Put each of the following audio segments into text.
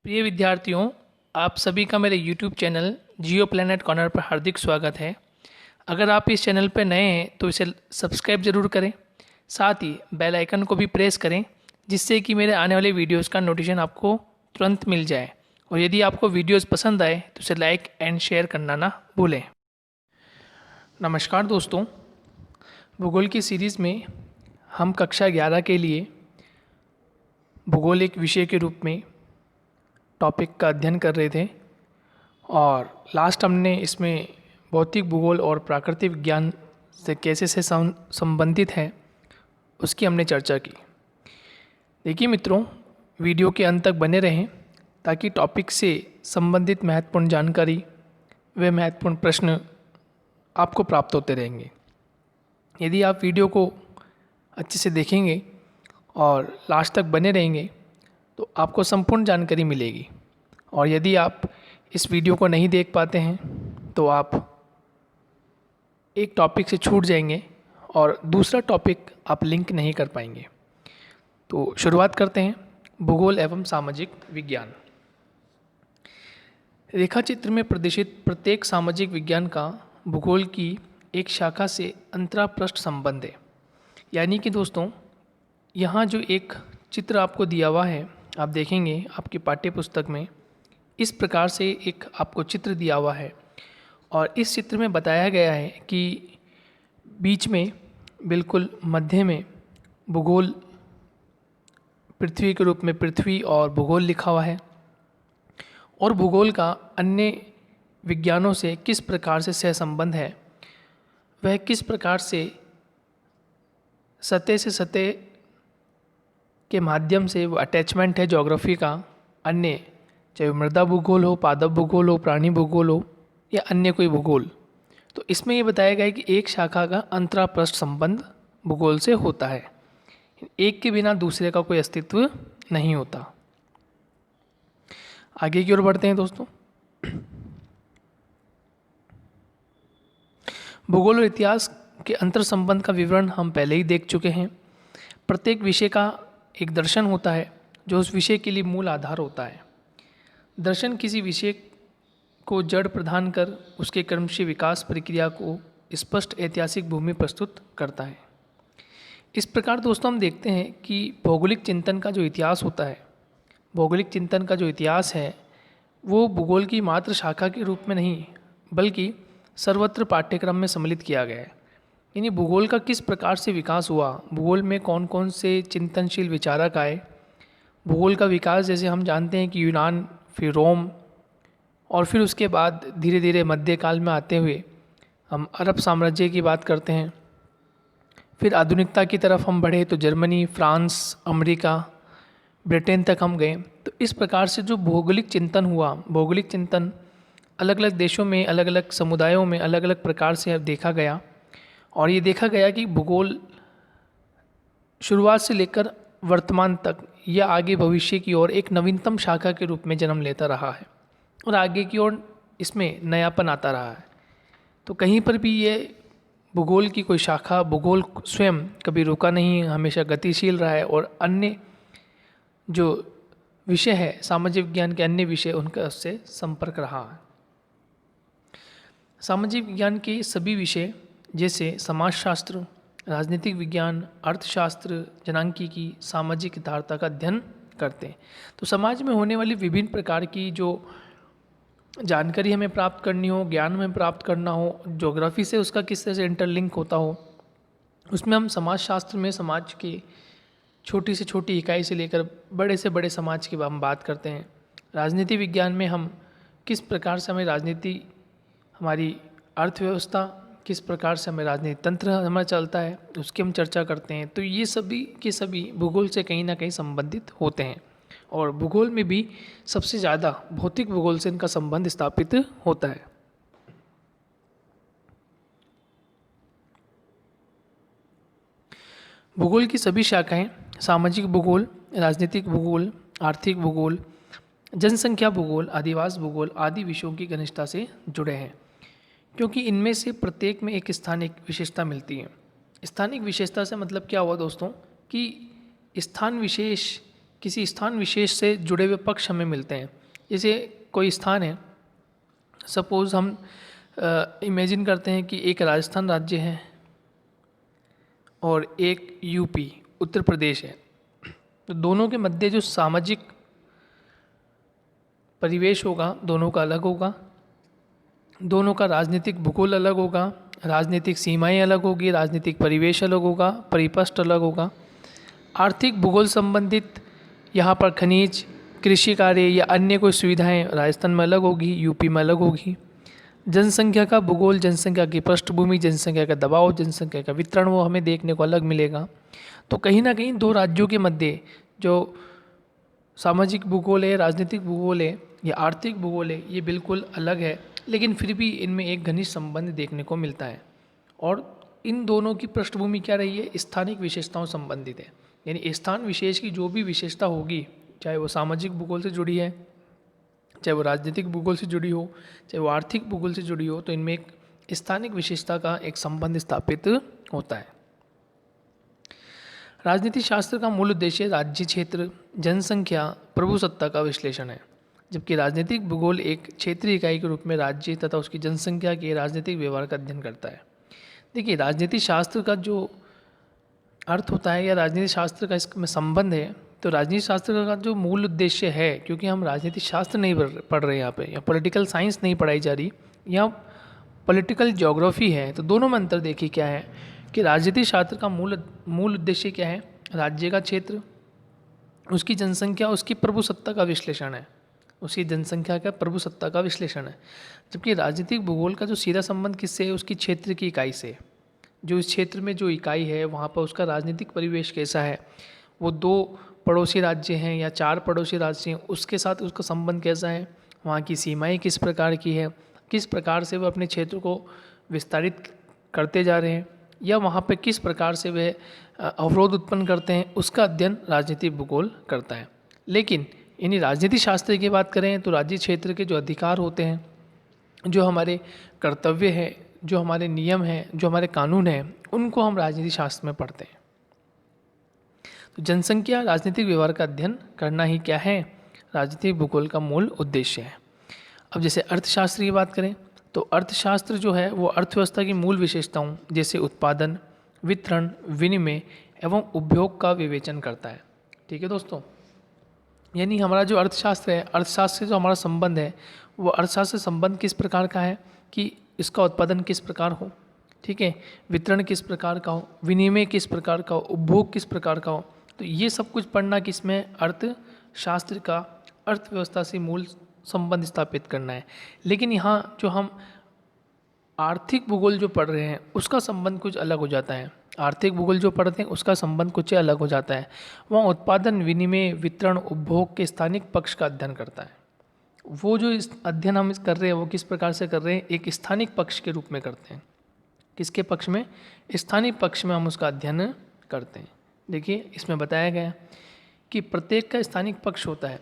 प्रिय विद्यार्थियों, आप सभी का मेरे YouTube चैनल जियो प्लैनेट कॉर्नर पर हार्दिक स्वागत है। अगर आप इस चैनल पर नए हैं तो इसे सब्सक्राइब ज़रूर करें, साथ ही बेल आइकन को भी प्रेस करें जिससे कि मेरे आने वाले वीडियोस का नोटिफिकेशन आपको तुरंत मिल जाए। और यदि आपको वीडियोस पसंद आए तो इसे लाइक एंड शेयर करना ना भूलें। नमस्कार दोस्तों, भूगोल की सीरीज़ में हम कक्षा 11 के लिए भूगोल एक विषय के रूप में टॉपिक का अध्ययन कर रहे थे और लास्ट हमने इसमें भौतिक भूगोल और प्राकृतिक विज्ञान से कैसे से संबंधित है उसकी हमने चर्चा की। देखिए मित्रों, वीडियो के अंत तक बने रहें ताकि टॉपिक से संबंधित महत्वपूर्ण जानकारी व महत्वपूर्ण प्रश्न आपको प्राप्त होते रहेंगे। यदि आप वीडियो को अच्छे से देखेंगे और लास्ट तक बने रहेंगे तो आपको संपूर्ण जानकारी मिलेगी। और यदि आप इस वीडियो को नहीं देख पाते हैं तो आप एक टॉपिक से छूट जाएंगे और दूसरा टॉपिक आप लिंक नहीं कर पाएंगे। तो शुरुआत करते हैं। भूगोल एवं सामाजिक विज्ञान। रेखाचित्र में प्रदर्शित प्रत्येक सामाजिक विज्ञान का भूगोल की एक शाखा से अंतरापृष्ठ संबंध है। यानी कि दोस्तों, यहाँ जो एक चित्र आपको दिया हुआ है, आप देखेंगे आपकी पाठ्य पुस्तक में इस प्रकार से एक आपको चित्र दिया हुआ है और इस चित्र में बताया गया है कि बीच में बिल्कुल मध्य में भूगोल पृथ्वी के रूप में पृथ्वी और भूगोल लिखा हुआ है और भूगोल का अन्य विज्ञानों से किस प्रकार से सहसंबंध है, वह किस प्रकार से सतह से सतह के माध्यम से वो अटैचमेंट है ज्योग्राफी का अन्य, चाहे मृदा भूगोल हो, पादप भूगोल हो, प्राणी भूगोल हो या अन्य कोई भूगोल। तो इसमें ये बताया गया है कि एक शाखा का अंतरापृष्ठ संबंध भूगोल से होता है। एक के बिना दूसरे का कोई अस्तित्व नहीं होता। आगे की ओर बढ़ते हैं दोस्तों। भूगोल और इतिहास के अंतर संबंध का विवरण हम पहले ही देख चुके हैं। प्रत्येक विषय का एक दर्शन होता है जो उस विषय के लिए मूल आधार होता है। दर्शन किसी विषय को जड़ प्रदान कर उसके क्रमशः विकास प्रक्रिया को स्पष्ट ऐतिहासिक भूमि प्रस्तुत करता है। इस प्रकार दोस्तों हम देखते हैं कि भौगोलिक चिंतन का जो इतिहास होता है, भौगोलिक चिंतन का जो इतिहास है वो भूगोल की मात्र शाखा के रूप में नहीं बल्कि सर्वत्र पाठ्यक्रम में सम्मिलित किया गया है। यानी भूगोल का किस प्रकार से विकास हुआ, भूगोल में कौन कौन से चिंतनशील विचारक आए, भूगोल का विकास जैसे हम जानते हैं कि यूनान, फिर रोम और फिर उसके बाद धीरे धीरे मध्यकाल में आते हुए हम अरब साम्राज्य की बात करते हैं। फिर आधुनिकता की तरफ हम बढ़े तो जर्मनी, फ्रांस, अमेरिका, ब्रिटेन तक हम गए। तो इस प्रकार से जो भौगोलिक चिंतन हुआ, भौगोलिक चिंतन अलग अलग देशों में, अलग अलग समुदायों में अलग अलग प्रकार से देखा गया और ये देखा गया कि भूगोल शुरुआत से लेकर वर्तमान तक या आगे भविष्य की ओर एक नवीनतम शाखा के रूप में जन्म लेता रहा है और आगे की ओर इसमें नयापन आता रहा है। तो कहीं पर भी ये भूगोल की कोई शाखा, भूगोल स्वयं कभी रुका नहीं, हमेशा गतिशील रहा है और अन्य जो विषय है, सामाजिक विज्ञान के अन्य विषय, उनका उससे संपर्क रहा है। सामाजिक विज्ञान के सभी विषय जैसे समाजशास्त्र, राजनीतिक विज्ञान, अर्थशास्त्र, जनांकीकी, सामाजिक यथार्थता का अध्ययन करते हैं। तो समाज में होने वाली विभिन्न प्रकार की जो जानकारी हमें प्राप्त करनी हो, ज्ञान हमें प्राप्त करना हो, ज्योग्राफी से उसका किस तरह से इंटरलिंक होता हो, उसमें हम समाजशास्त्र में समाज की छोटी से छोटी इकाई से लेकर बड़े से बड़े समाज की हम बात करते हैं। राजनीति विज्ञान में हम किस प्रकार से हमें राजनीति, हमारी अर्थव्यवस्था, किस प्रकार से हमें राजनीतिक तंत्र हमारा चलता है, उसकी हम चर्चा करते हैं। तो ये सभी के सभी भूगोल से कहीं ना कहीं संबंधित होते हैं और भूगोल में भी सबसे ज़्यादा भौतिक भूगोल से इनका संबंध स्थापित होता है। भूगोल की सभी शाखाएं सामाजिक भूगोल, राजनीतिक भूगोल, आर्थिक भूगोल, जनसंख्या भूगोल, आदिवास भूगोल आदि विषयों की घनिष्ठता से जुड़े हैं क्योंकि इनमें से प्रत्येक में एक स्थानिक विशेषता मिलती है। स्थानिक विशेषता से मतलब क्या हुआ दोस्तों कि स्थान विशेष किसी स्थान विशेष से जुड़े हुए पक्ष हमें मिलते हैं। जैसे कोई स्थान है, सपोज़ हम इमेजिन करते हैं कि एक राजस्थान राज्य है और एक यूपी उत्तर प्रदेश है। तो दोनों के मध्य जो सामाजिक परिवेश होगा दोनों का अलग होगा, दोनों का राजनीतिक भूगोल अलग होगा, राजनीतिक सीमाएं अलग होगी, राजनीतिक परिवेश अलग होगा, परिपृष्ठ अलग होगा। आर्थिक भूगोल संबंधित यहाँ पर खनिज, कृषि कार्य या अन्य कोई सुविधाएं राजस्थान में अलग होगी, यूपी में अलग होगी। जनसंख्या का भूगोल, जनसंख्या की पृष्ठभूमि, जनसंख्या का दबाव, जनसंख्या का वितरण वो हमें देखने को अलग मिलेगा। तो कहीं ना कहीं दो राज्यों के मध्य जो सामाजिक भूगोल है, राजनीतिक भूगोल है या आर्थिक भूगोल है, ये बिल्कुल अलग है, लेकिन फिर भी इनमें एक घनिष्ठ संबंध देखने को मिलता है। और इन दोनों की पृष्ठभूमि क्या रही है? स्थानिक विशेषताओं संबंधित है। यानी स्थान विशेष की जो भी विशेषता होगी, चाहे वो सामाजिक भूगोल से जुड़ी है, चाहे वो राजनीतिक भूगोल से जुड़ी हो, चाहे वो आर्थिक भूगोल से जुड़ी हो, तो इनमें एक स्थानिक विशेषता का एक संबंध स्थापित होता है। राजनीति शास्त्र का मूल उद्देश्य राज्य, क्षेत्र, जनसंख्या, प्रभुसत्ता का विश्लेषण है, जबकि राजनीतिक भूगोल एक क्षेत्रीय इकाई के रूप में राज्य तथा उसकी जनसंख्या के राजनीतिक व्यवहार का अध्ययन करता है। देखिए, राजनीति शास्त्र का जो अर्थ होता है या राजनीति शास्त्र का इसमें संबंध है, तो राजनीति शास्त्र का जो मूल उद्देश्य है, क्योंकि हम राजनीति शास्त्र नहीं पढ़ रहे यहाँ पे, या पॉलिटिकल साइंस नहीं पढ़ाई जा रही, या पॉलिटिकल ज्योग्राफी है, तो दोनों में अंतर देखिए क्या है कि राजनीति शास्त्र का मूल उद्देश्य क्या है? राज्य का क्षेत्र, उसकी जनसंख्या, उसकी प्रभुसत्ता का विश्लेषण है, उसकी जनसंख्या का प्रभुसत्ता का विश्लेषण है। जबकि राजनीतिक भूगोल का जो सीधा संबंध किससे है? उसकी क्षेत्र की इकाई से। जो इस क्षेत्र में जो इकाई है वहाँ पर उसका राजनीतिक परिवेश कैसा है, वो 2 पड़ोसी राज्य हैं या 4 पड़ोसी राज्य हैं, उसके साथ उसका संबंध कैसा है, वहाँ की सीमाएं किस प्रकार की है, किस प्रकार से वो अपने क्षेत्र को विस्तारित करते जा रहे हैं, या वहाँ पे किस प्रकार से वे अवरोध उत्पन्न करते हैं, उसका अध्ययन राजनीतिक भूगोल करता है। लेकिन यानी राजनीति शास्त्र की बात करें तो राज्य क्षेत्र के जो अधिकार होते हैं, जो हमारे कर्तव्य हैं, जो हमारे नियम हैं, जो हमारे कानून हैं, उनको हम राजनीति शास्त्र में पढ़ते हैं। तो जनसंख्या राजनीतिक व्यवहार का अध्ययन करना ही क्या है? राजनीतिक भूगोल का मूल उद्देश्य है। अब जैसे अर्थशास्त्र की बात करें तो अर्थशास्त्र जो है वो अर्थव्यवस्था की मूल विशेषताओं जैसे उत्पादन, वितरण, विनिमय एवं उपभोग का विवेचन करता है। ठीक है दोस्तों, यानी हमारा जो अर्थशास्त्र है, अर्थशास्त्र से जो हमारा संबंध है, वो अर्थशास्त्र से संबंध किस प्रकार का है कि इसका उत्पादन किस प्रकार हो, ठीक है, वितरण किस प्रकार का हो, विनिमय किस प्रकार का हो, उपभोग किस प्रकार का हो। तो ये सब कुछ पढ़ना किसमें? अर्थशास्त्र का अर्थव्यवस्था से मूल संबंध स्थापित करना है। लेकिन यहाँ जो हम आर्थिक भूगोल जो पढ़ रहे हैं उसका संबंध कुछ अलग हो जाता है। आर्थिक भूगोल जो पढ़ते हैं उसका संबंध कुछ अलग हो जाता है। वहाँ उत्पादन, विनिमय, वितरण, उपभोग के स्थानिक पक्ष का अध्ययन करता है। वो जो इस अध्ययन हम कर रहे हैं वो किस प्रकार से कर रहे हैं? एक स्थानिक पक्ष के रूप में करते हैं। किसके पक्ष में? स्थानिक पक्ष में हम उसका अध्ययन करते हैं। देखिए, इसमें बताया गया कि प्रत्येक का स्थानिक पक्ष होता है,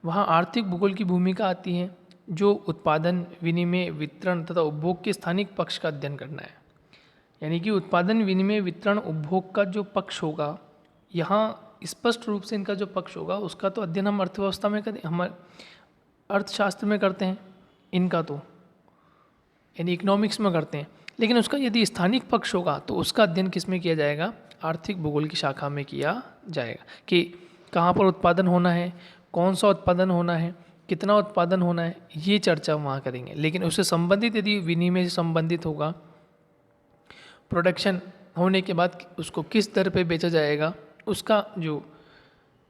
वहाँ आर्थिक भूगोल की भूमिका आती है जो उत्पादन, विनिमय, वितरण तथा उपभोग के स्थानिक पक्ष का अध्ययन करना है। यानी कि उत्पादन, विनिमय, वितरण, उपभोग का जो पक्ष होगा, यहाँ स्पष्ट रूप से इनका जो पक्ष होगा उसका तो अध्ययन हम अर्थव्यवस्था में करें, हम अर्थशास्त्र में करते हैं, इनका तो यानी इकोनॉमिक्स में करते हैं। लेकिन उसका यदि स्थानिक पक्ष होगा तो उसका अध्ययन किस में किया जाएगा? आर्थिक भूगोल की शाखा में किया जाएगा कि कहाँ पर उत्पादन होना है, कौन सा उत्पादन होना है, कितना उत्पादन होना है, ये चर्चा वहाँ करेंगे। लेकिन उससे संबंधित यदि विनिमय से संबंधित होगा, प्रोडक्शन होने के बाद उसको किस दर पे बेचा जाएगा, उसका जो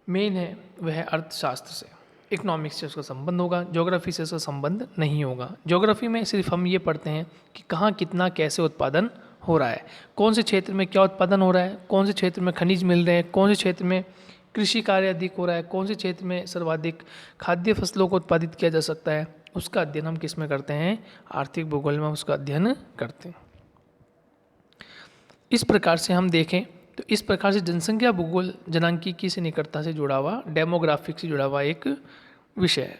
मेन है वह है अर्थशास्त्र से, इकोनॉमिक्स से उसका संबंध होगा, ज्योग्राफी से उसका संबंध नहीं होगा। ज्योग्राफी में सिर्फ हम ये पढ़ते हैं कि कहाँ कितना कैसे उत्पादन हो रहा है, कौन से क्षेत्र में क्या उत्पादन हो रहा है, कौन से क्षेत्र में खनिज मिल रहे हैं, कौन से क्षेत्र में कृषि कार्य अधिक हो रहा है, कौन से क्षेत्र में सर्वाधिक खाद्य फसलों को उत्पादित किया जा सकता है, उसका अध्ययन हम किस में करते हैं? आर्थिक भूगोल में उसका अध्ययन करते हैं। इस प्रकार से हम देखें तो इस प्रकार से जनसंख्या भूगोल जनांकीकी से निकटता से जुड़ा हुआ, डेमोग्राफिक से जुड़ा हुआ एक विषय है।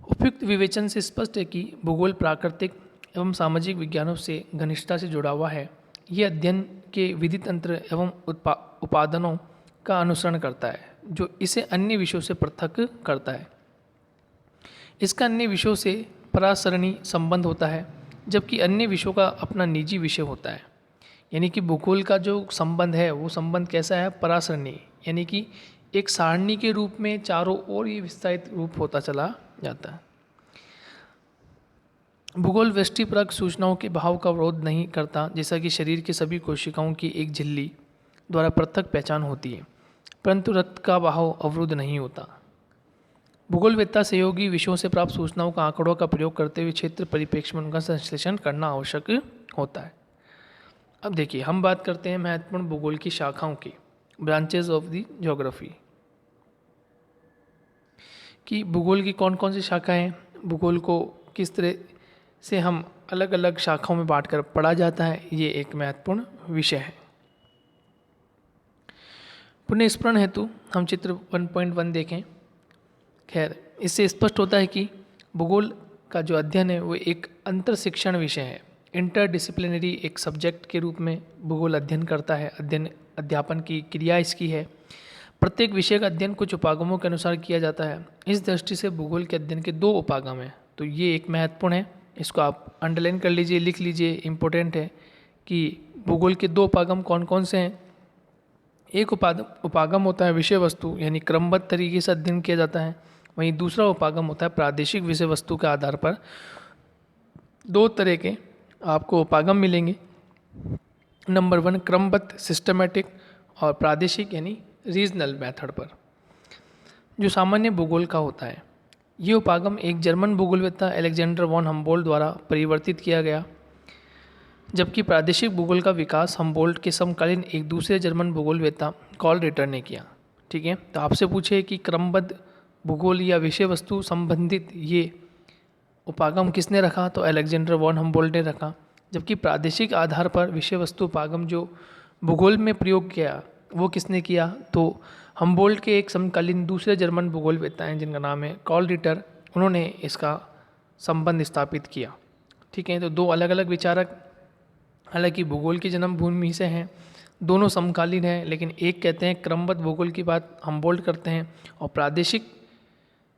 उपयुक्त विवेचन से स्पष्ट है कि भूगोल प्राकृतिक एवं सामाजिक विज्ञानों से घनिष्ठता से जुड़ा हुआ है। ये अध्ययन के विधि तंत्र एवं उपादानों का अनुसरण करता है। जो इसे अन्य विषयों से पृथक करता है। इसका अन्य विषयों से परासरणी संबंध होता है, जबकि अन्य विषयों का अपना निजी विषय होता है। यानी कि भूगोल का जो संबंध है वो संबंध कैसा है? परासरणी, यानी कि एक सारणी के रूप में चारों ओर ये विस्तारित रूप होता चला जाता है। भूगोल व्यष्टिपरक सूचनाओं के भाव का विरोध नहीं करता, जैसा कि शरीर के सभी कोशिकाओं की एक झिल्ली द्वारा पृथक पहचान होती है, परंतु रक्त का भाव अवरुद्ध नहीं होता। भूगोलवेत्ता सहयोगी विषयों से प्राप्त सूचनाओं का आंकड़ों का प्रयोग करते हुए क्षेत्र परिप्रेक्ष्य में उनका संश्लेषण करना आवश्यक होता है। अब देखिए, हम बात करते हैं महत्वपूर्ण भूगोल की शाखाओं की, ब्रांचेज ऑफ द ज्योग्राफी, कि भूगोल की कौन कौन सी शाखाएं हैं, भूगोल को किस तरह से हम अलग अलग शाखाओं में बांट कर पढ़ा जाता है, ये एक महत्वपूर्ण विषय है। पुनः स्मरण हेतु हम चित्र 1.1 देखें। खैर, इससे स्पष्ट होता है कि भूगोल का जो अध्ययन है वो एक अंतर शिक्षण विषय है। इंटरडिसिप्लिनरी एक सब्जेक्ट के रूप में भूगोल अध्ययन करता है, अध्यापन की क्रिया इसकी है। प्रत्येक विषय का अध्ययन कुछ उपागमों के अनुसार किया जाता है। इस दृष्टि से भूगोल के अध्ययन के 2 उपागम हैं, तो ये एक महत्वपूर्ण है, इसको आप अंडरलाइन कर लीजिए, लिख लीजिए, इम्पोर्टेंट है कि भूगोल के 2 उपागम कौन कौन से हैं। एक उपागम होता है विषय वस्तु, यानी क्रमबद्ध तरीके से अध्ययन किया जाता है। वहीं दूसरा उपागम होता है प्रादेशिक विषय वस्तु के आधार पर। 2 तरह के आपको उपागम मिलेंगे। नंबर 1 क्रमबद्ध सिस्टमेटिक, और प्रादेशिक यानी रीजनल मेथड पर, जो सामान्य भूगोल का होता है। ये उपागम एक जर्मन भूगोलवेत्ता अलेक्जेंडर वॉन हम्बोल्ट द्वारा परिवर्तित किया गया, जबकि प्रादेशिक भूगोल का विकास हम्बोल्ट के समकालीन एक दूसरे जर्मन भूगोलवेत्ता कॉल रिटर ने किया। ठीक है, तो आपसे पूछे कि क्रमबद्ध भूगोल या विषय वस्तु संबंधित ये उपागम किसने रखा, तो अलेक्जेंडर वॉन हम्बोल्ट ने रखा। जबकि प्रादेशिक आधार पर विषय वस्तु उपागम जो भूगोल में प्रयोग किया वो किसने किया, तो हम्बोल्ट के एक समकालीन दूसरे जर्मन भूगोलवेत्ता हैं जिनका नाम है कॉल रिटर, उन्होंने इसका संबंध स्थापित किया। ठीक है, तो 2 अलग अलग विचारक हालांकि भूगोल की जन्मभूमि से हैं, दोनों समकालीन हैं, लेकिन एक कहते हैं क्रमबद्ध भूगोल की बात हम्बोल्ट करते हैं, और प्रादेशिक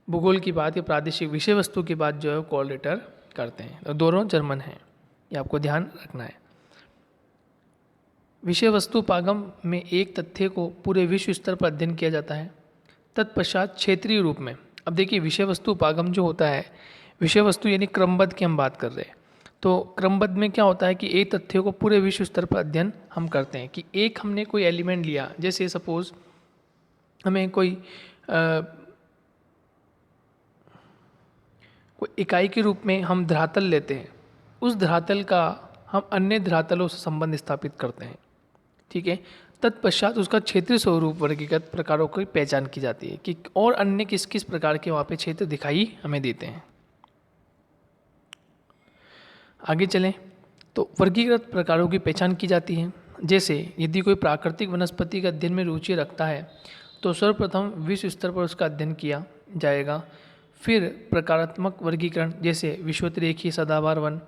भूगोल की बात या प्रादेशिक विषय वस्तु की बात जो है कॉल रिटर करते हैं। तो दोनों जर्मन हैं, ये आपको ध्यान रखना है। विषय वस्तु उपागम में एक तथ्य को पूरे विश्व स्तर पर अध्ययन किया जाता है, तत्पश्चात क्षेत्रीय रूप में। अब देखिए, विषय वस्तु उपागम जो होता है, विषय वस्तु यानी क्रमबद्ध की हम बात कर रहे हैं, तो क्रमबद्ध में क्या होता है कि एक तथ्य को पूरे विश्व स्तर पर अध्ययन हम करते हैं। कि एक हमने कोई एलिमेंट लिया, जैसे सपोज हमें कोई इकाई के रूप में हम धरातल लेते हैं, उस धरातल का हम अन्य धरातलों से संबंध स्थापित करते हैं। ठीक है, तत्पश्चात उसका क्षेत्रीय स्वरूप वर्गीकृत प्रकारों की पहचान की जाती है कि और अन्य किस किस प्रकार के वहाँ पे क्षेत्र दिखाई हमें देते हैं। आगे चलें तो वर्गीकृत प्रकारों की पहचान की जाती है। जैसे यदि कोई प्राकृतिक वनस्पति का अध्ययन में रुचि रखता है तो सर्वप्रथम विश्व स्तर पर उसका अध्ययन किया जाएगा। फिर प्रकारात्मक वर्गीकरण, जैसे विषुवतरेखीय सदाबहार वन,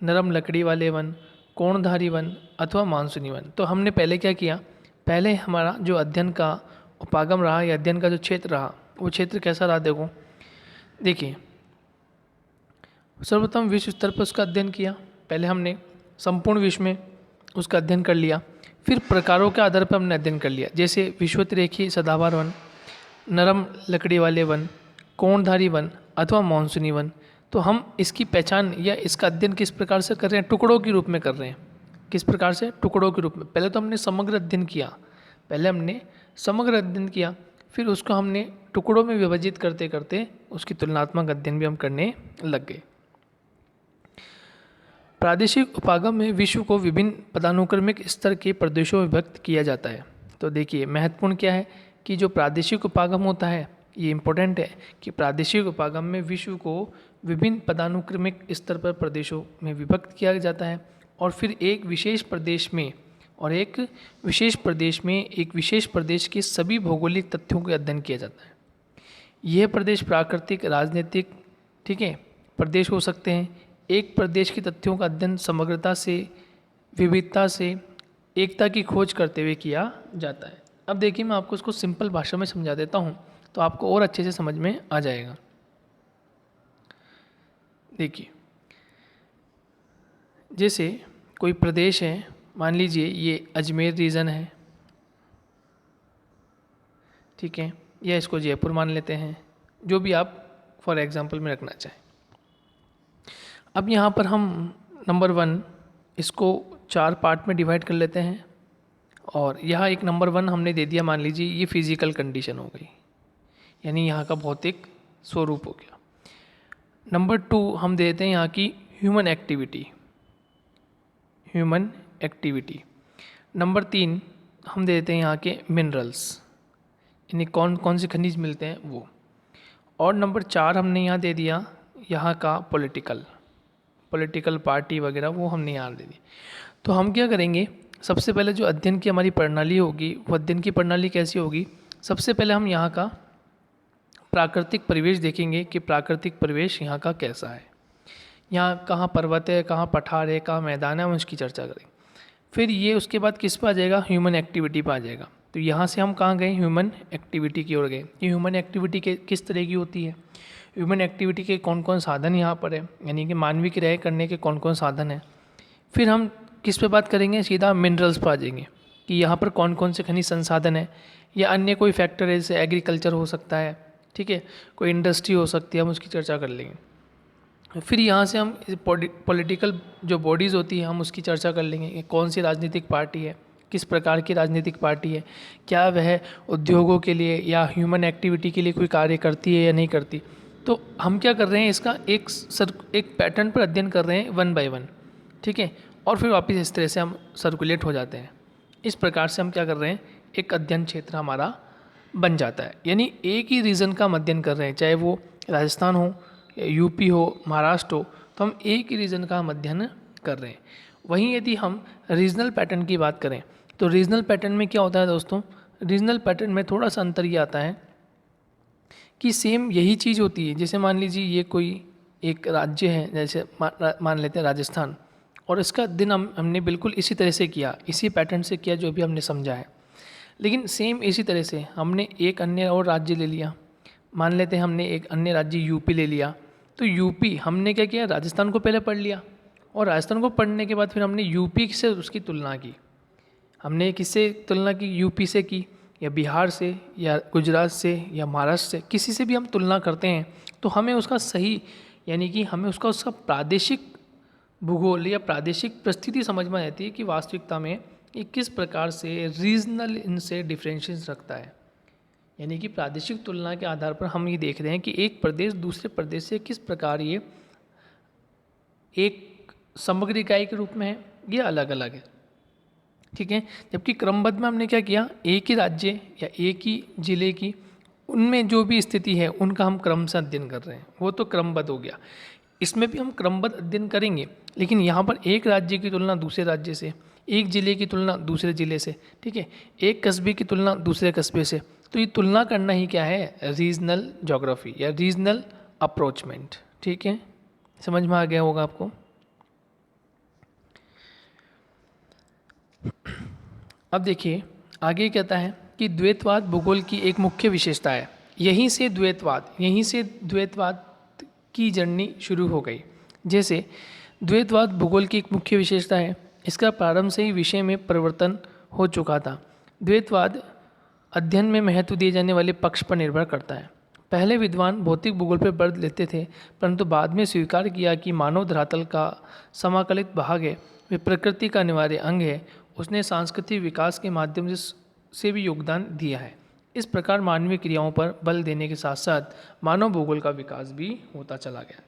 नरम लकड़ी वाले वन, कोणधारी वन अथवा मानसूनी वन। तो हमने पहले क्या किया, पहले हमारा जो अध्ययन का उपागम रहा या अध्ययन का जो क्षेत्र रहा, वो क्षेत्र कैसा रहा, देखिए सर्वप्रथम विश्व स्तर पर उसका अध्ययन किया। पहले हमने संपूर्ण विश्व में उसका अध्ययन कर लिया, फिर प्रकारों के आधार पर हमने अध्ययन कर लिया, जैसे विषुवतरेखीय सदाबहार वन, नरम लकड़ी वाले वन, कोणधारी वन अथवा मानसूनी वन। तो हम इसकी पहचान या इसका अध्ययन किस प्रकार से कर रहे हैं, टुकड़ों के रूप में कर रहे हैं। किस प्रकार से, टुकड़ों के रूप में। पहले तो हमने समग्र अध्ययन किया, फिर उसको हमने टुकड़ों में विभाजित करते करते उसकी तुलनात्मक अध्ययन भी हम करने लग गए। प्रादेशिक उपागम में विश्व को विभिन्न पदानुक्रमिक स्तर के प्रदेशों में विभक्त किया जाता है। तो देखिए, महत्वपूर्ण क्या है कि जो प्रादेशिक उपागम होता है, ये इम्पोर्टेंट है कि प्रादेशिक उपागम में विश्व को विभिन्न पदानुक्रमिक स्तर पर प्रदेशों में विभक्त किया जाता है, और फिर एक विशेष प्रदेश में एक विशेष प्रदेश के सभी भौगोलिक तथ्यों का अध्ययन किया जाता है। यह प्रदेश प्राकृतिक, राजनीतिक, ठीक है, प्रदेश हो सकते हैं। एक प्रदेश के तथ्यों का अध्ययन समग्रता से, विविधता से, एकता की खोज करते हुए किया जाता है। अब देखिए मैं आपको इसको सिंपल भाषा में समझा देता हूँ तो आपको और अच्छे से समझ में आ जाएगा। देखिए, जैसे कोई प्रदेश है, मान लीजिए ये अजमेर रीजन है, ठीक है, या इसको जयपुर मान लेते हैं, जो भी आप फॉर एग्जांपल में रखना चाहें। अब यहाँ पर हम नंबर 1 इसको 4 पार्ट में डिवाइड कर लेते हैं और यहाँ एक नंबर 1 हमने दे दिया, मान लीजिए ये फिजिकल कंडीशन हो गई, यानी यहाँ का भौतिक स्वरूप हो गया। नंबर 2 हम देते हैं यहाँ की human activity, human activity. Number 3 हम देते हैं यहाँ के मिनरल्स, यानी कौन कौन से खनिज मिलते हैं वो। और नंबर 4 हमने यहाँ दे दिया यहाँ का पॉलिटिकल पार्टी वगैरह, वो हमने यहाँ दे दी। तो हम क्या करेंगे, सबसे पहले जो अध्ययन की हमारी प्रणाली होगी, वो अध्ययन की प्रणाली कैसी होगी, सबसे पहले हम यहाँ का प्राकृतिक परिवेश देखेंगे कि प्राकृतिक परिवेश यहाँ का कैसा है, यहाँ कहाँ पर्वत है, कहाँ पठार है, कहाँ मैदान है, हम उसकी चर्चा करेंगे। फिर ये उसके बाद किस पर आ जाएगा, ह्यूमन एक्टिविटी पर आ जाएगा। तो यहाँ से हम कहाँ गए, ह्यूमन एक्टिविटी की ओर गए कि ह्यूमन एक्टिविटी के किस तरह की होती है, ह्यूमन एक्टिविटी के कौन कौन साधन यहाँ पर है, यानी कि मानवीय क्रियाएँ करने के कौन कौन साधन हैं। फिर हम किस पे बात करेंगे, सीधा मिनरल्स पर आ जाएंगे कि यहाँ पर कौन कौन से खनिज संसाधन है, या अन्य कोई फैक्टर है, जैसे एग्रीकल्चर हो सकता है, ठीक है, कोई इंडस्ट्री हो सकती है, हम उसकी चर्चा कर लेंगे। फिर यहाँ से हम पॉलिटिकल जो बॉडीज़ होती है हम उसकी चर्चा कर लेंगे कि कौन सी राजनीतिक पार्टी है, किस प्रकार की राजनीतिक पार्टी है, क्या वह उद्योगों के लिए या ह्यूमन एक्टिविटी के लिए कोई कार्य करती है या नहीं करती। तो हम क्या कर रहे हैं, इसका एक पैटर्न पर अध्ययन कर रहे हैं 1 बाय 1, ठीक है, और फिर वापस इस तरह से हम सर्कुलेट हो जाते हैं। इस प्रकार से हम क्या कर रहे हैं, एक अध्ययन क्षेत्र हमारा बन जाता है, यानी एक ही रीजन का हम अध्ययन कर रहे हैं, चाहे वो राजस्थान हो, यूपी हो, महाराष्ट्र हो, तो हम एक ही रीजन का हम अध्ययन कर रहे हैं। वहीं यदि हम रीजनल पैटर्न की बात करें तो रीजनल पैटर्न में क्या होता है दोस्तों, रीजनल पैटर्न में थोड़ा सा अंतर ये आता है कि सेम यही चीज़ होती है। जैसे मान लीजिए ये कोई एक राज्य है, जैसे मान लेते हैं राजस्थान, और इसका दिन हमने बिल्कुल इसी तरह से किया, इसी पैटर्न से किया जो भी हमने समझा है। लेकिन सेम इसी तरह से हमने एक अन्य और राज्य ले लिया, मान लेते हैं हमने एक अन्य राज्य यूपी ले लिया। तो यूपी हमने क्या किया, राजस्थान को पहले पढ़ लिया, और राजस्थान को पढ़ने के बाद फिर हमने यूपी से उसकी तुलना की। हमने किससे तुलना की, यूपी से की, या बिहार से, या गुजरात से, या महाराष्ट्र से, किसी से भी हम तुलना करते हैं तो हमें उसका सही, यानी कि हमें उसका प्रादेशिक भूगोल या प्रादेशिक परिस्थिति समझ में आती है कि वास्तविकता में ये किस प्रकार से रीजनल इनसे डिफरेंशिएशन रखता है। यानी कि प्रादेशिक तुलना के आधार पर हम ये देख रहे हैं कि एक प्रदेश दूसरे प्रदेश से किस प्रकार ये एक समग्र इकाई के रूप में है, ये अलग अलग है, ठीक है। जबकि क्रमबद्ध में हमने क्या किया, एक ही राज्य या एक ही जिले की उनमें जो भी स्थिति है उनका हम क्रम से अध्ययन कर रहे हैं, वो तो क्रमबद्ध हो गया। इसमें भी हम क्रमबद्ध अध्ययन करेंगे, लेकिन यहाँ पर एक राज्य की तुलना दूसरे राज्य से, एक जिले की तुलना दूसरे जिले से, ठीक है, एक कस्बे की तुलना दूसरे कस्बे से। तो ये तुलना करना ही क्या है, रीजनल ज्योग्राफी या रीजनल अप्रोचमेंट, ठीक है, समझ में आ गया होगा आपको। अब देखिए आगे कहता है कि द्वैतवाद भूगोल की एक मुख्य विशेषता है। यहीं से द्वैतवाद की जर्नी शुरू हो गई। जैसे द्वैतवाद भूगोल की एक मुख्य विशेषता है, इसका प्रारंभ से ही विषय में परिवर्तन हो चुका था। द्वैतवाद अध्ययन में महत्व दिए जाने वाले पक्ष पर निर्भर करता है। पहले विद्वान भौतिक भूगोल पर बल लेते थे, परंतु बाद में स्वीकार किया कि मानव धरातल का समाकलित भाग है, वे प्रकृति का अनिवार्य अंग है। उसने सांस्कृतिक विकास के माध्यम से भी योगदान दिया है। इस प्रकार मानवीय क्रियाओं पर बल देने के साथ साथ मानव भूगोल का विकास भी होता चला गया।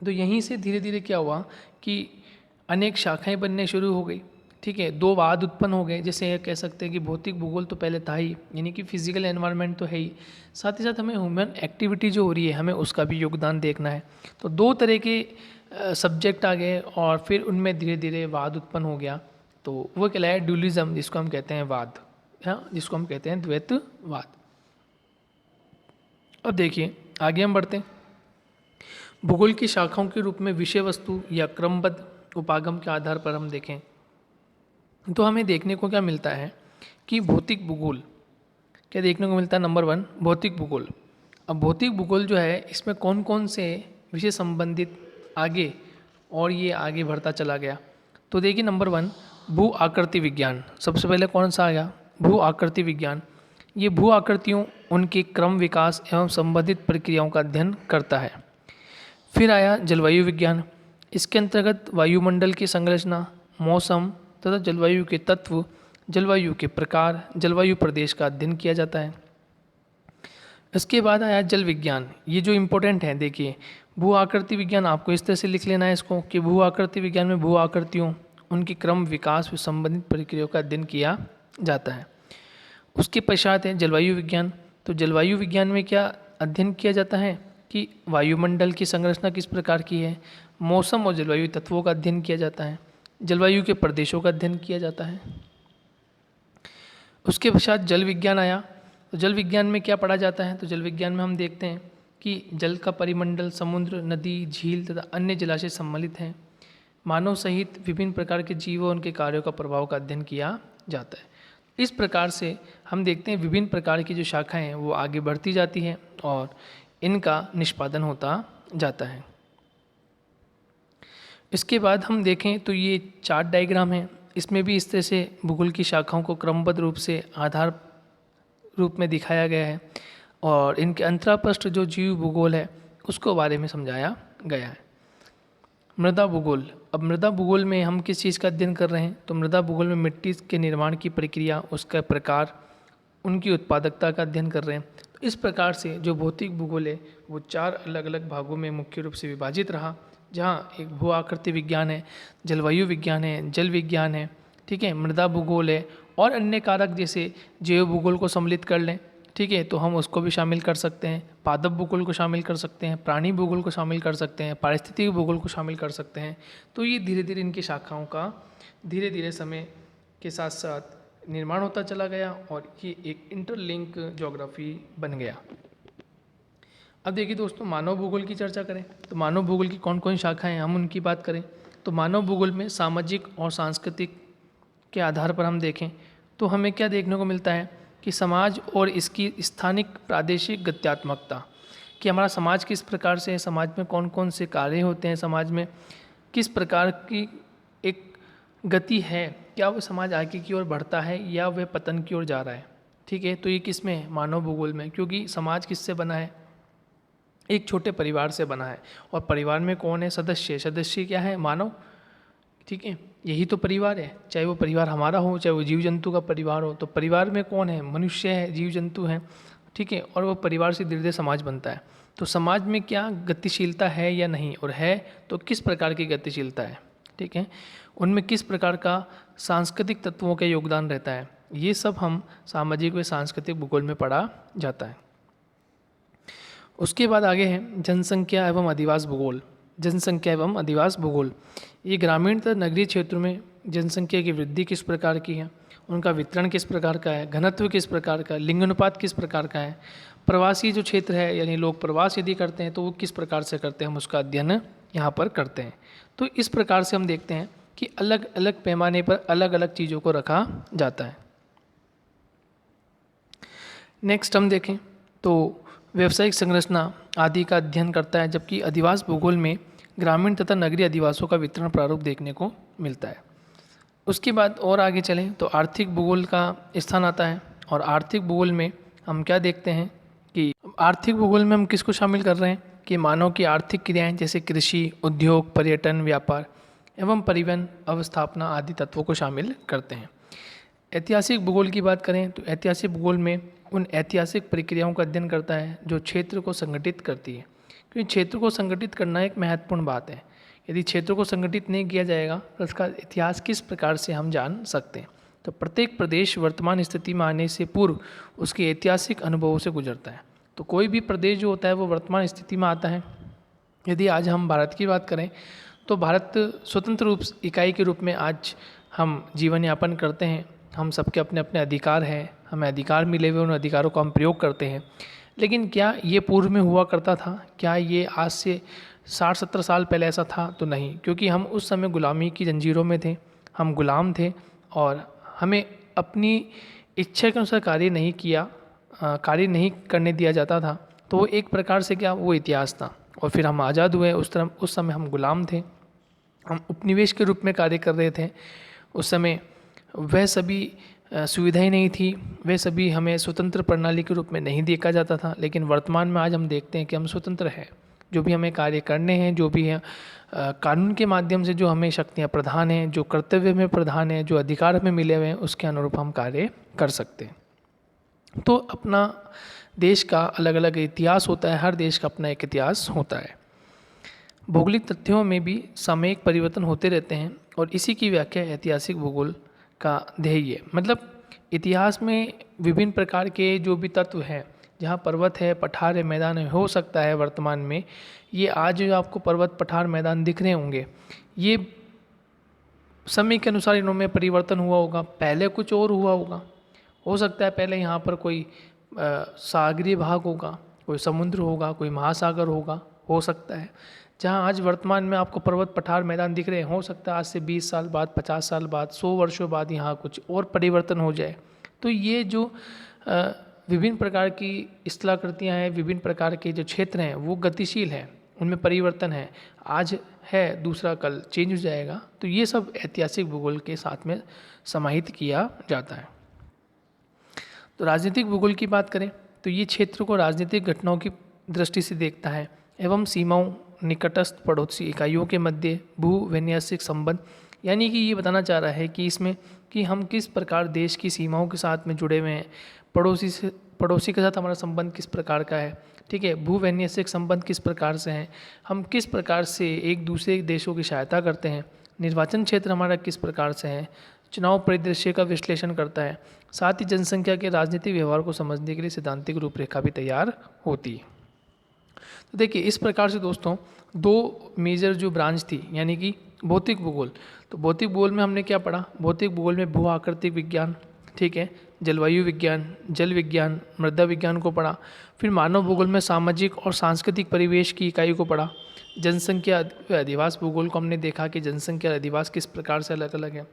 तो यहीं से धीरे धीरे क्या हुआ कि अनेक शाखाएं बनने शुरू हो गई, ठीक है, 2 वाद उत्पन्न हो गए। जैसे कह सकते हैं कि भौतिक भूगोल तो पहले था ही, यानी कि फिजिकल एनवायरनमेंट तो है ही, साथ ही साथ हमें ह्यूमन एक्टिविटी जो हो रही है हमें उसका भी योगदान देखना है। तो 2 तरह के सब्जेक्ट आ गए और फिर उनमें धीरे धीरे वाद उत्पन्न हो गया। तो वो कहलाया ड्यूलिज्म, जिसको हम कहते हैं वाद, हाँ, जिसको हम कहते हैं द्वैतवाद। अब देखिए आगे हम बढ़ते हैं। भूगोल की शाखाओं के रूप में विषय वस्तु या क्रमबद्ध उपागम के आधार पर हम देखें तो हमें देखने को क्या मिलता है कि भौतिक भूगोल क्या देखने को मिलता है। नंबर 1 भौतिक भूगोल। अब भौतिक भूगोल जो है इसमें कौन कौन से विषय संबंधित आगे और ये आगे बढ़ता चला गया। तो देखिए नंबर 1 भू आकृति विज्ञान। सबसे पहले कौन सा आया, भू आकृति विज्ञान। ये भू आकृतियों, उनके क्रम, विकास एवं संबंधित प्रक्रियाओं का अध्ययन करता है। फिर आया जलवायु विज्ञान। इसके अंतर्गत वायुमंडल की संरचना, मौसम तथा जलवायु के तत्व, जलवायु के प्रकार, जलवायु प्रदेश का अध्ययन किया जाता है। इसके बाद आया जल विज्ञान। ये जो इम्पोर्टेंट है, देखिए भू आकृति विज्ञान आपको इस तरह से लिख लेना है इसको कि भू आकृति विज्ञान में भू आकृतियों, उनकी क्रम, विकास व संबंधित प्रक्रियाओं का अध्ययन किया जाता है। उसके पश्चात है जलवायु विज्ञान। तो जलवायु विज्ञान में क्या अध्ययन किया जाता है कि वायुमंडल की संरचना किस प्रकार की है, मौसम और जलवायु तत्वों का अध्ययन किया जाता है, जलवायु के प्रदेशों का अध्ययन किया जाता है। उसके पश्चात जल विज्ञान आया। तो जल विज्ञान में क्या पढ़ा जाता है, तो जल विज्ञान में हम देखते हैं कि जल का परिमंडल, समुद्र, नदी, झील तथा अन्य जलाशय सम्मिलित हैं। मानव सहित विभिन्न प्रकार के जीवों, उनके कार्यों का प्रभाव का अध्ययन किया जाता है। इस प्रकार से हम देखते हैं विभिन्न प्रकार की जो शाखाएं हैं वो आगे बढ़ती जाती हैं और इनका निष्पादन होता जाता है। इसके बाद हम देखें तो ये चार्ट डायग्राम है। इसमें भी इस तरह से भूगोल की शाखाओं को क्रमबद्ध रूप से आधार रूप में दिखाया गया है और इनके अंतरापृष्ठ जो जीव भूगोल है उसको बारे में समझाया गया है। मृदा भूगोल। अब मृदा भूगोल में हम किस चीज़ का अध्ययन कर रहे हैं, तो मृदा भूगोल में मिट्टी के निर्माण की प्रक्रिया, उसका प्रकार, उनकी उत्पादकता का अध्ययन कर रहे हैं। तो इस प्रकार से जो भौतिक भूगोल है वो 4 अलग अलग भागों में मुख्य रूप से विभाजित रहा, जहाँ एक भू आकृति विज्ञान है, जलवायु विज्ञान है, जल विज्ञान है, ठीक है, मृदा भूगोल है और अन्य कारक जैसे जैव भूगोल को सम्मिलित कर लें, ठीक है, तो हम उसको भी शामिल कर सकते हैं, पादप भूगोल को शामिल कर सकते हैं, प्राणी भूगोल को शामिल कर सकते हैं, पारिस्थितिक भूगोल को शामिल कर सकते हैं। तो ये धीरे धीरे इनकी शाखाओं का धीरे धीरे समय के साथ साथ निर्माण होता चला गया और ये एक इंटरलिंक ज्योग्राफी बन गया। अब देखिए दोस्तों, मानव भूगोल की चर्चा करें तो मानव भूगोल की कौन कौन शाखाएं हैं, हम उनकी बात करें तो मानव भूगोल में सामाजिक और सांस्कृतिक के आधार पर हम देखें तो हमें क्या देखने को मिलता है कि समाज और इसकी स्थानिक प्रादेशिक गत्यात्मकता, कि हमारा समाज किस प्रकार से है, समाज में कौन कौन से कार्य होते हैं, समाज में किस प्रकार की एक गति है, क्या वो समाज आगे की ओर बढ़ता है या वह पतन की ओर जा रहा है, ठीक है। तो ये किस में है, मानव भूगोल में, क्योंकि समाज किससे बना है, एक छोटे परिवार से बना है और परिवार में कौन है, सदस्य, सदस्य क्या है, मानव, ठीक है, यही तो परिवार है। चाहे वो परिवार हमारा हो, चाहे वो जीव जंतु का परिवार हो, तो परिवार में कौन है, मनुष्य है, जीव जंतु हैं, ठीक है, और वो परिवार से धीरे धीरे समाज बनता है। तो समाज में क्या गतिशीलता है या नहीं, और है तो किस प्रकार की गतिशीलता है, ठीक है, उनमें किस प्रकार का सांस्कृतिक तत्वों का योगदान रहता है, ये सब हम सामाजिक व सांस्कृतिक भूगोल में पढ़ा जाता है। उसके बाद आगे है जनसंख्या एवं अधिवास भूगोल। जनसंख्या एवं अधिवास भूगोल, ये ग्रामीण तथा नगरीय क्षेत्रों में जनसंख्या की वृद्धि किस प्रकार की है, उनका वितरण किस प्रकार का है, घनत्व किस प्रकार का है, लिंगानुपात किस प्रकार का है, प्रवासी जो क्षेत्र है यानी लोग प्रवास यदि करते हैं तो वो किस प्रकार से करते हैं, हम उसका अध्ययन यहाँ पर करते हैं। तो इस प्रकार से हम देखते हैं कि अलग अलग पैमाने पर अलग अलग चीज़ों को रखा जाता है। नेक्स्ट हम देखें तो व्यावसायिक संरचना आदि का अध्ययन करता है, जबकि अधिवास भूगोल में ग्रामीण तथा नगरीय अधिवासों का वितरण प्रारूप देखने को मिलता है। उसके बाद और आगे चलें तो आर्थिक भूगोल का स्थान आता है और आर्थिक भूगोल में हम क्या देखते हैं कि आर्थिक भूगोल में हम किसको शामिल कर रहे हैं कि मानव की आर्थिक क्रियाएं जैसे कृषि, उद्योग, पर्यटन, व्यापार एवं परिवहन, अवस्थापना आदि तत्वों को शामिल करते हैं। ऐतिहासिक भूगोल की बात करें तो ऐतिहासिक भूगोल में उन ऐतिहासिक प्रक्रियाओं का अध्ययन करता है जो क्षेत्र को संगठित करती है, क्योंकि क्षेत्र को संगठित करना एक महत्वपूर्ण बात है। यदि क्षेत्र को संगठित नहीं किया जाएगा तो उसका इतिहास किस प्रकार से हम जान सकते हैं। तो प्रत्येक प्रदेश वर्तमान स्थिति में आने से पूर्व उसके ऐतिहासिक अनुभवों से गुजरता है। तो कोई भी प्रदेश जो होता है वो वर्तमान स्थिति में आता है। यदि आज हम भारत की बात करें तो भारत स्वतंत्र रूप इकाई के रूप में आज हम जीवन यापन करते हैं। हम सबके अपने अपने अधिकार हैं, हमें अधिकार मिले हुए, उन अधिकारों को हम प्रयोग करते हैं। लेकिन क्या ये पूर्व में हुआ करता था, क्या ये आज से 60-70 साल पहले ऐसा था, तो नहीं, क्योंकि हम उस समय गुलामी की जंजीरों में थे, हम गुलाम थे और हमें अपनी इच्छा के अनुसार कार्य नहीं करने दिया जाता था, तो वो एक प्रकार से क्या, वो इतिहास था। और फिर हम आज़ाद हुए, उस समय हम गुलाम थे, हम उपनिवेश के रूप में कार्य कर रहे थे। उस समय वह सभी सुविधाएं नहीं थी, वह सभी हमें स्वतंत्र प्रणाली के रूप में नहीं देखा जाता था। लेकिन वर्तमान में आज हम देखते हैं कि हम स्वतंत्र हैं, जो भी हमें कार्य करने हैं, जो भी है कानून के माध्यम से जो हमें शक्तियाँ प्रदान हैं, जो कर्तव्य में प्रदान है, जो अधिकार हमें मिले हुए हैं, उसके अनुरूप हम कार्य कर सकते हैं। तो अपना देश का अलग अलग इतिहास होता है, हर देश का अपना एक इतिहास होता है। भौगोलिक तथ्यों में भी सामयिक परिवर्तन होते रहते हैं और इसी की व्याख्या ऐतिहासिक भूगोल का ध्येय है। मतलब इतिहास में विभिन्न प्रकार के जो भी तत्व हैं, जहाँ पर्वत है, पठार है, मैदान है, हो सकता है वर्तमान में ये आज जो आपको पर्वत, पठार, मैदान दिख रहे होंगे, ये समय के अनुसार इनमें परिवर्तन हुआ होगा। पहले कुछ और हुआ होगा, हो सकता है पहले यहाँ पर कोई सागरीय भाग होगा, कोई समुद्र होगा, कोई महासागर होगा, हो सकता है। जहाँ आज वर्तमान में आपको पर्वत, पठार, मैदान दिख रहे हैं, हो सकता है आज से 20 साल बाद, 50 साल बाद, 100 वर्षों बाद यहाँ कुछ और परिवर्तन हो जाए। तो ये जो विभिन्न प्रकार की स्थलाकृतियाँ हैं, विभिन्न प्रकार के जो क्षेत्र हैं, वो गतिशील हैं, उनमें परिवर्तन है। आज है, दूसरा कल चेंज हो जाएगा। तो ये सब ऐतिहासिक भूगोल के साथ में समाहित किया जाता है। तो राजनीतिक भूगोल की बात करें तो ये क्षेत्र को राजनीतिक घटनाओं की दृष्टि से देखता है एवं सीमाओं, निकटस्थ पड़ोसी इकाइयों के मध्य भूविन्यासिक संबंध, यानी कि ये बताना चाह रहा है कि इसमें कि हम किस प्रकार देश की सीमाओं के साथ में जुड़े हुए हैं, पड़ोसी के साथ हमारा संबंध किस प्रकार का है, ठीक है, भूवैन्यासिक संबंध किस प्रकार से हैं, हम किस प्रकार से एक दूसरे देशों की सहायता करते हैं, निर्वाचन क्षेत्र हमारा किस प्रकार से है, चुनाव परिदृश्य का विश्लेषण करता है। साथ ही जनसंख्या के राजनीतिक व्यवहार को समझने के लिए सैद्धांतिक रूपरेखा भी तैयार होती है। तो देखिए इस प्रकार से दोस्तों दो मेजर जो ब्रांच थी, यानी कि भौतिक भूगोल। तो भौतिक भूगोल में हमने क्या पढ़ा, भौतिक भूगोल में भू आकृतिक विज्ञान, ठीक है, जलवायु विज्ञान, जल विज्ञान, मृदा विज्ञान को पढ़ा। फिर मानव भूगोल में सामाजिक और सांस्कृतिक परिवेश की इकाई को पढ़ा। जनसंख्या अधिवास भूगोल को हमने देखा कि जनसंख्या अधिवास किस प्रकार से अलग अलग है।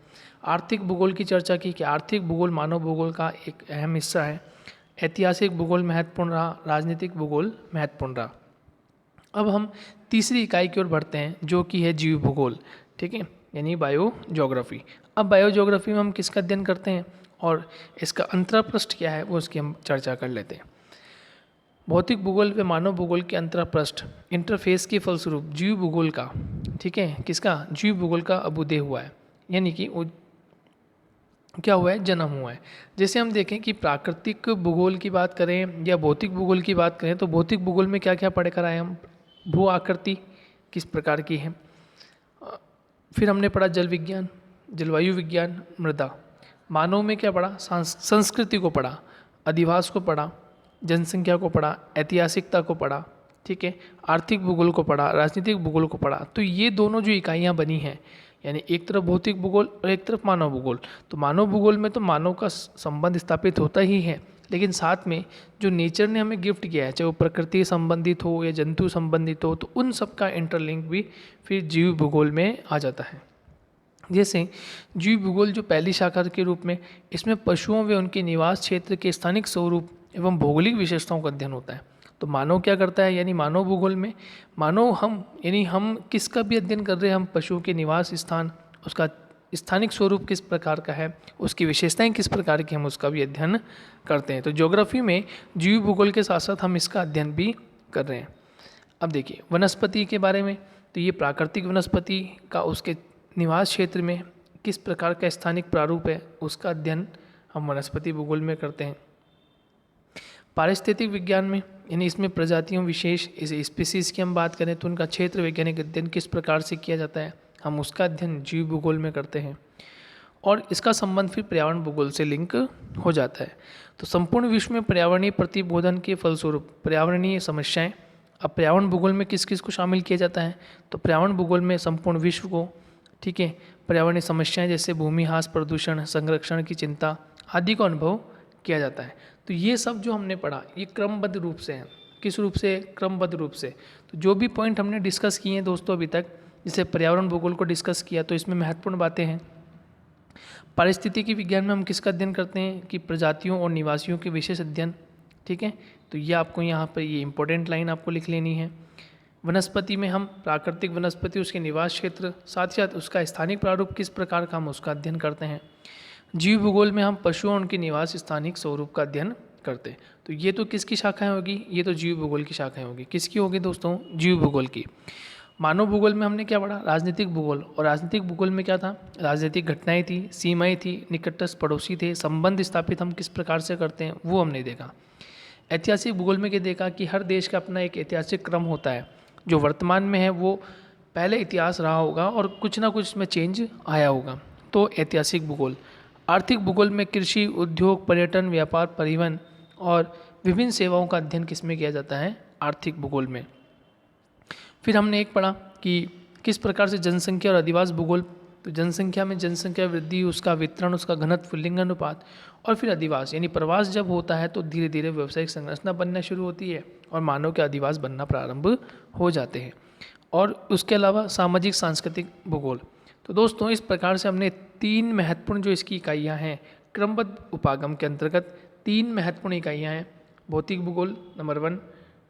आर्थिक भूगोल की चर्चा की कि आर्थिक भूगोल मानव भूगोल का एक अहम हिस्सा है। ऐतिहासिक भूगोल महत्वपूर्ण रहा, राजनीतिक भूगोल महत्वपूर्ण रहा। अब हम तीसरी इकाई की ओर बढ़ते हैं जो कि है जीव भूगोल, ठीक है, यानी बायो ज्योग्राफी। अब बायो ज्योग्राफी में हम किसका अध्ययन करते हैं और इसका अंतरपृष्ठ क्या है वो उसकी हम चर्चा कर लेते हैं। भौतिक भूगोल व मानव भूगोल के अंतरपृष्ठ इंटरफेस के फलस्वरूप जीव भूगोल का, ठीक है, किसका, जीव भूगोल का अभ्युदय हुआ है, यानी कि वो क्या हुआ है, जन्म हुआ है। जैसे हम देखें कि प्राकृतिक भूगोल की बात करें या भौतिक भूगोल की बात करें तो भौतिक भूगोल में क्या क्या पढ़ कर आए हम, भू आकृति किस प्रकार की है, फिर हमने पढ़ा जल विज्ञान, जलवायु विज्ञान, मृदा। मानव में क्या पढ़ा, संस्कृति को पढ़ा, अधिवास को पढ़ा, जनसंख्या को पढ़ा, ऐतिहासिकता को पढ़ा, ठीक है, आर्थिक भूगोल को पढ़ा, राजनीतिक भूगोल को पढ़ा। तो ये दोनों जो इकाइयाँ बनी हैं, यानी एक तरफ भौतिक भूगोल और एक तरफ मानव भूगोल। तो मानव भूगोल में तो मानव का संबंध स्थापित होता ही है, लेकिन साथ में जो नेचर ने हमें गिफ्ट किया है, चाहे वो प्रकृति संबंधित हो या जंतु संबंधित हो, तो उन सब का इंटरलिंक भी फिर जीव भूगोल में आ जाता है। जैसे जीव भूगोल जो पहली शाखा के रूप में, इसमें पशुओं व उनके निवास क्षेत्र के स्थानिक स्वरूप एवं भौगोलिक विशेषताओं का अध्ययन होता है। तो मानव क्या करता है, यानी मानव भूगोल में मानव हम किसका भी अध्ययन कर रहे हैं, हम पशुओं के निवास स्थान, उसका स्थानिक स्वरूप किस प्रकार का है, उसकी विशेषताएं किस प्रकार की, हम उसका भी अध्ययन करते हैं। तो ज्योग्राफी में जीव भूगोल के साथ साथ हम इसका अध्ययन भी कर रहे हैं। अब देखिए वनस्पति के बारे में, तो ये प्राकृतिक वनस्पति का उसके निवास क्षेत्र में किस प्रकार का स्थानिक प्रारूप है, उसका अध्ययन हम वनस्पति भूगोल में करते हैं। पारिस्थितिक विज्ञान में, यानी इसमें प्रजातियों विशेष स्पीसीज की हम बात करें तो उनका क्षेत्र वैज्ञानिक अध्ययन किस प्रकार से किया जाता है, हम उसका अध्ययन जीव भूगोल में करते हैं। और इसका संबंध फिर पर्यावरण भूगोल से लिंक हो जाता है। तो संपूर्ण विश्व में पर्यावरणीय प्रतिबोधन के फलस्वरूप पर्यावरणीय समस्याएं, अब पर्यावरण भूगोल में किस किस को शामिल किया जाता है, तो पर्यावरण भूगोल में संपूर्ण विश्व को, ठीक है, पर्यावरणीय समस्याएं जैसे भूमि ह्रास, प्रदूषण, संरक्षण की चिंता आदि को अनुभव किया जाता है। तो ये सब जो हमने पढ़ा ये क्रमबद्ध रूप से है, किस रूप से, क्रमबद्ध रूप से। तो जो भी पॉइंट हमने डिस्कस किए हैं दोस्तों अभी तक, जैसे पर्यावरण भूगोल को डिस्कस किया, तो इसमें महत्वपूर्ण बातें हैं पारिस्थितिकी विज्ञान में हम किसका अध्ययन करते हैं कि प्रजातियों और निवासियों के विशेष अध्ययन। ठीक है, तो ये आपको यहाँ पर ये इंपॉर्टेंट लाइन आपको लिख लेनी है। वनस्पति में हम प्राकृतिक वनस्पति, उसके निवास क्षेत्र, साथ ही साथ उसका स्थानिक प्रारूप किस प्रकार का हम उसका अध्ययन करते हैं। जीव भूगोल में हम पशुओं और उनके निवास स्थानिक स्वरूप का अध्ययन करते हैं। तो ये तो किसकी शाखाएं होगी, ये तो जीव भूगोल की शाखाएं होगी। किसकी होगी दोस्तों, जीव भूगोल की। मानव भूगोल में हमने क्या पढ़ा, राजनीतिक भूगोल। और राजनीतिक भूगोल में क्या था, राजनीतिक घटनाएं थी, सीमाएं थी, निकटस्थ पड़ोसी थे, संबंध स्थापित हम किस प्रकार से करते हैं वो हमने देखा। ऐतिहासिक भूगोल में क्या देखा कि हर देश का अपना एक ऐतिहासिक क्रम होता है, जो वर्तमान में है वो पहले इतिहास रहा होगा और कुछ ना कुछ में चेंज आया होगा, तो ऐतिहासिक भूगोल। आर्थिक भूगोल में कृषि, उद्योग, पर्यटन, व्यापार, परिवहन और विभिन्न सेवाओं का अध्ययन किसमें किया जाता है, आर्थिक भूगोल में। फिर हमने एक पढ़ा कि किस प्रकार से जनसंख्या और अधिवास भूगोल। तो जनसंख्या में जनसंख्या वृद्धि, उसका वितरण, उसका घनत्व, लिंग अनुपात, और फिर अधिवास यानी प्रवास जब होता है तो धीरे धीरे व्यावसायिक संरचना बनना शुरू होती है और मानव के अधिवास बनना प्रारंभ हो जाते हैं। और उसके अलावा सामाजिक सांस्कृतिक भूगोल। तो दोस्तों इस प्रकार से हमने 3 महत्वपूर्ण जो इसकी इकाइयाँ हैं, क्रमबद्ध उपागम के अंतर्गत 3 महत्वपूर्ण इकाइयाँ हैं। भौतिक भूगोल नंबर 1,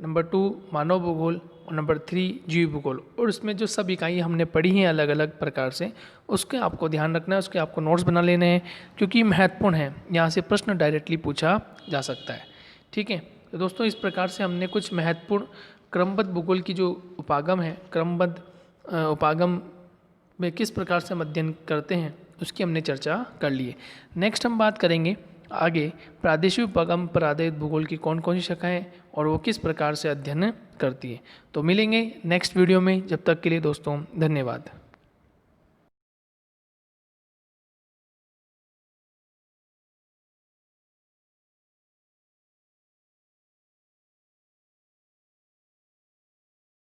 नंबर 2 मानव भूगोल और नंबर 3 जीव भूगोल। और उसमें जो सब इकाइयाँ हमने पढ़ी हैं अलग अलग प्रकार से, उसके आपको ध्यान रखना है, उसके आपको नोट्स बना लेने हैं क्योंकि महत्वपूर्ण है, यहाँ से प्रश्न डायरेक्टली पूछा जा सकता है। ठीक है, तो दोस्तों इस प्रकार से हमने कुछ महत्वपूर्ण क्रमबद्ध भूगोल की जो उपागम है, क्रमबद्ध उपागम में किस प्रकार से हम अध्ययन करते हैं उसकी हमने चर्चा कर ली है। नेक्स्ट हम बात करेंगे आगे प्रादेशिक उपागम पर आधारित भूगोल की कौन कौन सी शाखाएं और वो किस प्रकार से अध्ययन करती है। तो मिलेंगे नेक्स्ट वीडियो में, जब तक के लिए दोस्तों धन्यवाद।